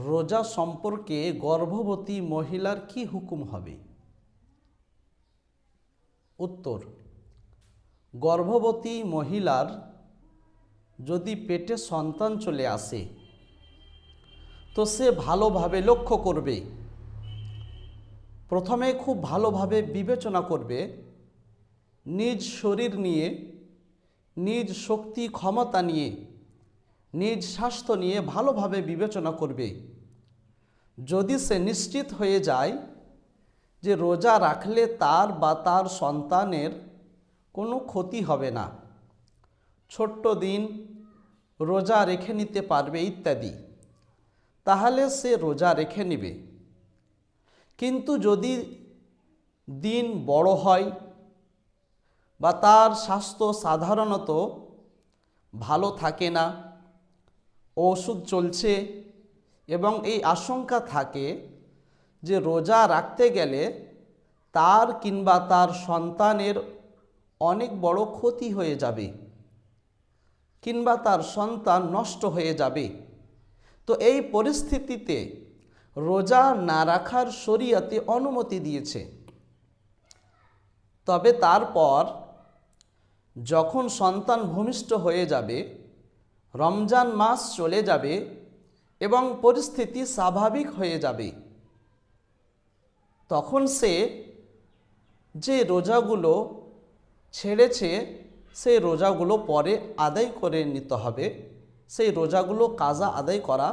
রোজা সম্পর্কে গর্ভবতী মহিলার কি হুকুম হবে? উত্তর, গর্ভবতী মহিলার যদি পেটে সন্তান চলে আসে তো সে ভালোভাবে লক্ষ্য করবে, প্রথমে খুব ভালোভাবে বিবেচনা করবে, নিজ শরীর নিয়ে, নিজ শক্তি ক্ষমতা নিয়ে, নিজ স্বাস্থ্য নিয়ে ভালোভাবে বিবেচনা করবে। যদি সে নিশ্চিত হয়ে যায় যে রোজা রাখলে তার বা তার সন্তানের কোনো ক্ষতি হবে না, ছোট্ট দিন রোজা রেখে নিতে পারবে ইত্যাদি, তাহলে সে রোজা রেখে নেবে। কিন্তু যদি দিন বড় হয় বা তার স্বাস্থ্য সাধারণত ভালো থাকে না, ওষুধ চলছে এবং এই আশঙ্কা থাকে যে রোজা রাখতে গেলে তার কিংবা তার সন্তানের অনেক বড় ক্ষতি হয়ে যাবে কিংবা তার সন্তান নষ্ট হয়ে যাবে, তো এই পরিস্থিতিতে রোজা না রাখার শরীয়তে অনুমতি দিয়েছে। তবে তারপর যখন সন্তান ভূমিষ্ঠ হয়ে যাবে, রমজান মাস চলে যাবে এবং পরিস্থিতি স্বাভাবিক হয়ে যাবে, তখন সে যে রোজাগুলো ছেড়েছে সেই রোজাগুলো পরে আদায় করে নিতে হবে, সেই রোজাগুলো কাজা আদায় করা